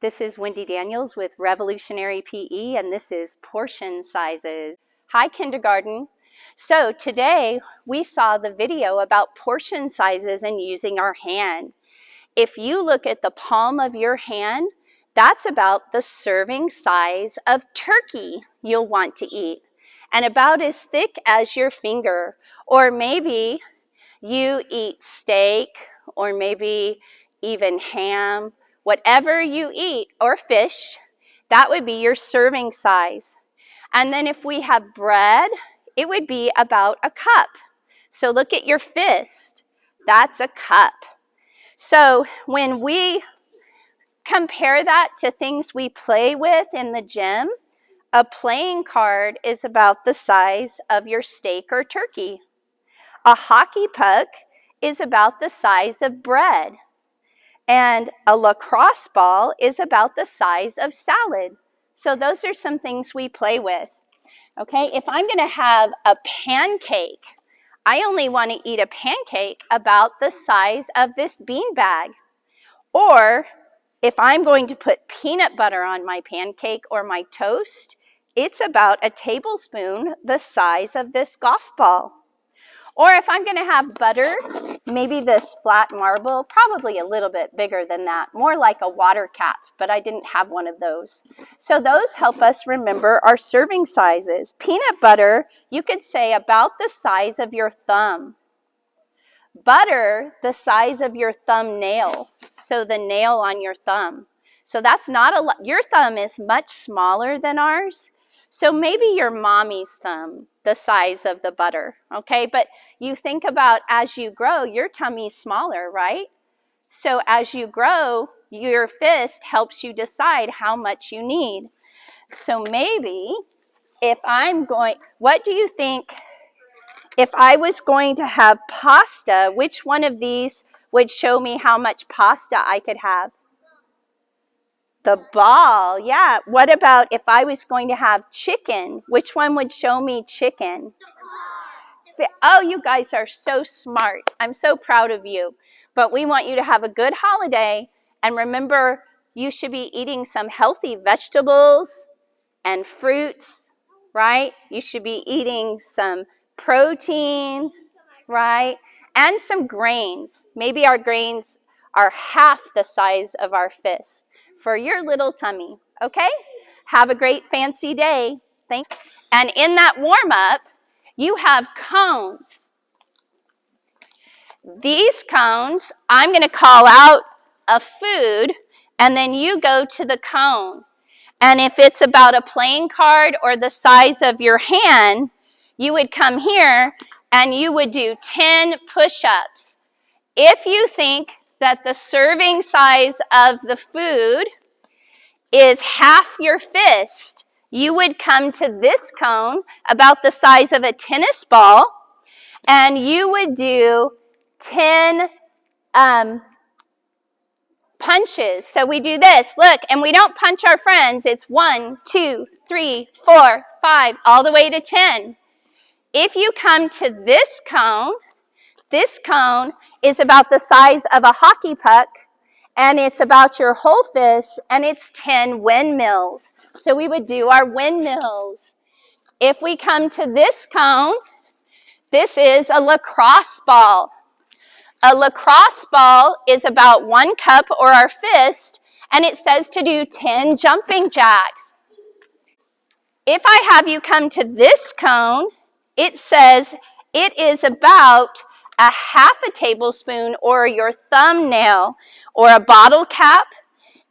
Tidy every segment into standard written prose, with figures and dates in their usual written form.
This is Wendy Daniels with Revolutionary PE, and this is portion sizes. Hi, kindergarten. So today we saw the video about portion sizes and using our hand. If you look at the palm of your hand, that's about the serving size of turkey you'll want to eat, and about as thick as your finger. Or maybe you eat steak, or maybe even ham. Whatever you eat, or fish, that would be your serving size. And then if we have bread, it would be about a cup. So look at your fist. That's a cup. So when we compare that to things we play with in the gym, a playing card is about the size of your steak or turkey. A hockey puck is about the size of bread. And a lacrosse ball is about the size of salad. So those are some things we play with. Okay, if I'm going to have a pancake, I only want to eat a pancake about the size of this bean bag. Or if I'm going to put peanut butter on my pancake or my toast, it's about a tablespoon the size of this golf ball. Or if I'm going to have butter, maybe this flat marble, probably a little bit bigger than that, more like a water cap, but I didn't have one of those. So those help us remember our serving sizes. Peanut butter, you could say about the size of your thumb. Butter, the size of your thumbnail, so the nail on your thumb. So that's not a lot. Your thumb is much smaller than ours. So maybe your mommy's thumb, the size of the butter, okay? But you think about as you grow, your tummy's smaller, right? So as you grow, your fist helps you decide how much you need. So maybe what do you think, if I was going to have pasta, which one of these would show me how much pasta I could have? The ball, yeah. What about if I was going to have chicken? Which one would show me chicken? Oh, you guys are so smart. I'm so proud of you. But we want you to have a good holiday. And remember, you should be eating some healthy vegetables and fruits, right? You should be eating some protein, right? And some grains. Maybe our grains are half the size of our fist for your little tummy, okay? Have a great fancy day. Thanks. And in that warm-up, you have cones. These cones, I'm going to call out a food, and then you go to the cone. And if it's about a playing card or the size of your hand, you would come here and you would do 10 push-ups. If you think that the serving size of the food is half your fist, you would come to this cone about the size of a tennis ball, and you would do 10 punches. So we do this, look, and we don't punch our friends. It's 1, 2, 3, 4, 5, all the way to 10. If you come to this cone is about the size of a hockey puck, and it's about your whole fist, and it's 10 windmills. So we would do our windmills. If we come to this cone, this is a lacrosse ball. A lacrosse ball is about 1 cup or our fist, and it says to do 10 jumping jacks. If I have you come to this cone, it says it is about a half a tablespoon or your thumbnail or a bottle cap,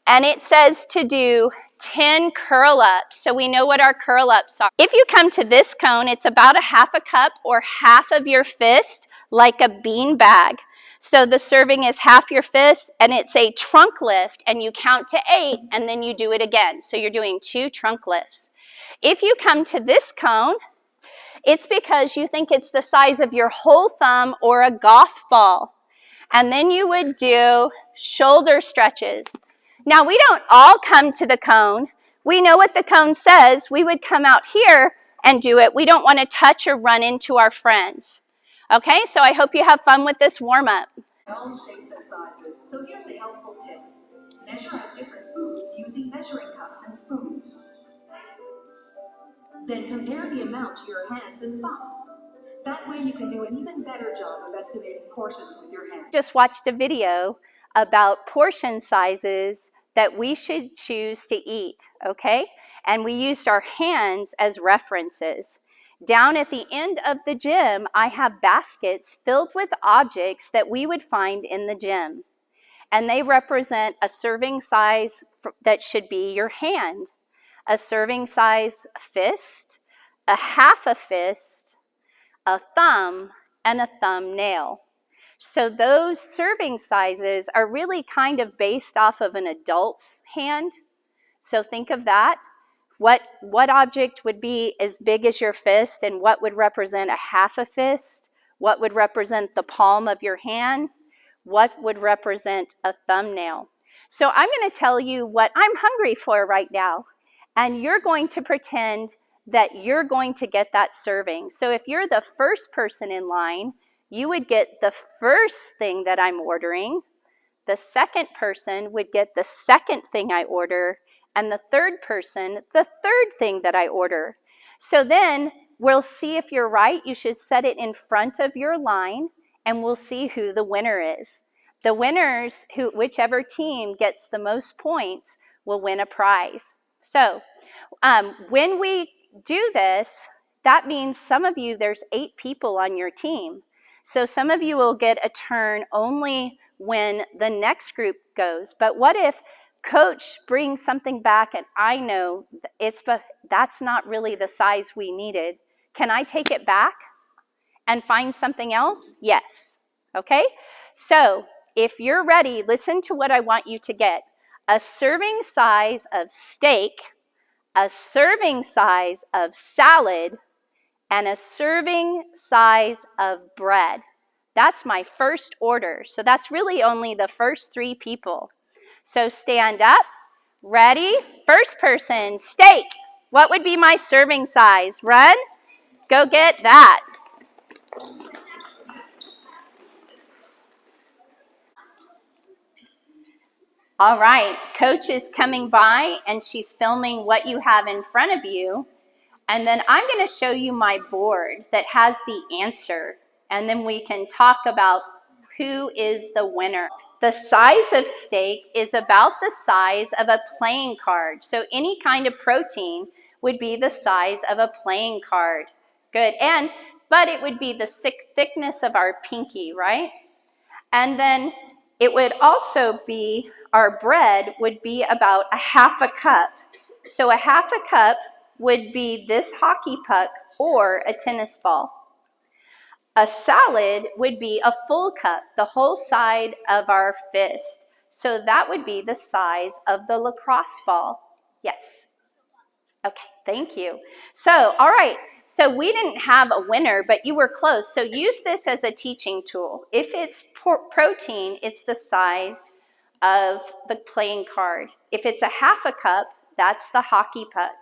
and it says to do 10 curl-ups. So we know what our curl-ups are. If you come to this cone, it's about a half a cup or half of your fist, like a bean bag. So the serving is half your fist, and it's a trunk lift, and you count to 8, and then you do it again. So you're doing 2 trunk lifts. If you come to this cone, it's because you think it's the size of your whole thumb or a golf ball. And then you would do shoulder stretches. Now, we don't all come to the cone. We know what the cone says. We would come out here and do it. We don't want to touch or run into our friends. Okay, so I hope you have fun with this warm-up. All shapes and sizes. So here's a helpful tip. Measure out different foods using measuring cups and spoons. Then compare the amount to your hands and thumbs. That way you can do an even better job of estimating portions with your hands. Just watched a video about portion sizes that we should choose to eat, okay? And we used our hands as references. Down at the end of the gym, I have baskets filled with objects that we would find in the gym. And they represent a serving size that should be your hand, a serving size fist, a half a fist, a thumb, and a thumbnail. So those serving sizes are really kind of based off of an adult's hand. So think of that. What object would be as big as your fist, and what would represent a half a fist? What would represent the palm of your hand? What would represent a thumbnail? So I'm going to tell you what I'm hungry for right now, and you're going to pretend that you're going to get that serving. So if you're the first person in line, you would get the first thing that I'm ordering. The second person would get the second thing I order, and the third person, the third thing that I order. So then we'll see if you're right. You should set it in front of your line, and we'll see who the winner is. The winners, whichever team gets the most points, will win a prize. So when we do this, that means some of you, there's 8 people on your team. So some of you will get a turn only when the next group goes. But what if coach brings something back and I know that's not really the size we needed? Can I take it back and find something else? Yes. Okay? So if you're ready, listen to what I want you to get. A serving size of steak, a serving size of salad, and a serving size of bread. That's my first order. So that's really only the first 3 people. So stand up. Ready? First person, steak. What would be my serving size? Run. Go get that. All right. Coach is coming by and she's filming what you have in front of you. And then I'm going to show you my board that has the answer. And then we can talk about who is the winner. The size of steak is about the size of a playing card. So any kind of protein would be the size of a playing card. Good. But it would be the thickness of our pinky, right? And then it would also be, our bread would be about a half a cup. So a half a cup would be this hockey puck or a tennis ball. A salad would be a full cup, the whole side of our fist. So that would be the size of the lacrosse ball. Yes. Okay, thank you. So, all right. So we didn't have a winner, but you were close. So use this as a teaching tool. If it's protein, it's the size of the playing card. If it's a half a cup, that's the hockey puck.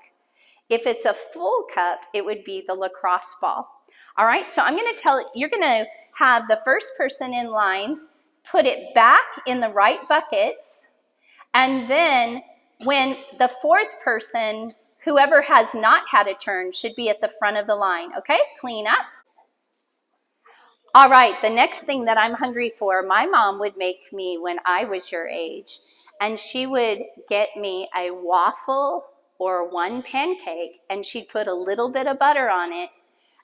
If it's a full cup, it would be the lacrosse ball. All right, so I'm going to tell you, you're going to have the first person in line put it back in the right buckets, and then when the fourth person, whoever has not had a turn, should be at the front of the line. Okay, clean up. All right, the next thing that I'm hungry for, my mom would make me when I was your age, and she would get me a waffle or one pancake, and she'd put a little bit of butter on it,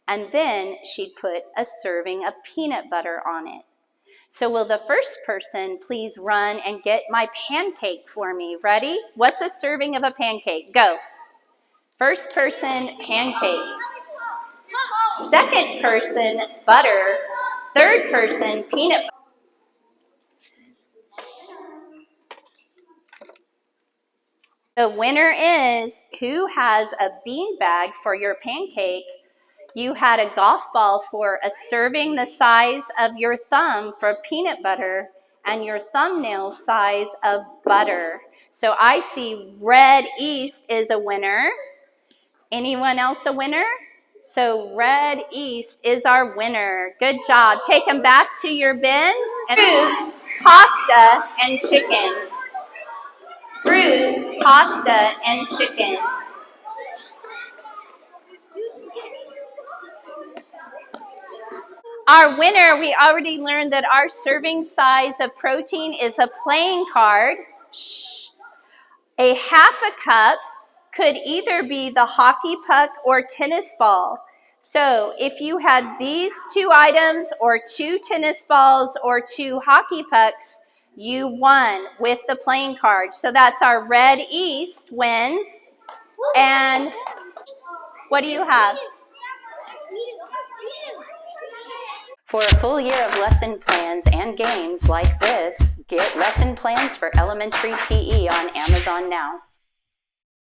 and then she'd put a serving of peanut butter on it. So will the first person please run and get my pancake for me? Ready? What's a serving of a pancake? Go. First person, pancake. Second person, butter. Third person, peanut butter. The winner is who has a bean bag for your pancake. You had a golf ball for a serving the size of your thumb for peanut butter and your thumbnail size of butter. So I see Red East is a winner. Anyone else a winner? So Red East is our winner. Good job. Take them back to your bins. And fruit, pasta, and chicken. fruit, pasta, and chicken. Our winner, we already learned that our serving size of protein is a playing card. A half a cup could either be the hockey puck or tennis ball. So if you had these two items or 2 tennis balls or 2 hockey pucks, you won with the playing card. So that's our Red East wins. And what do you have? For a full year of lesson plans and games like this, get lesson plans for elementary PE on Amazon now.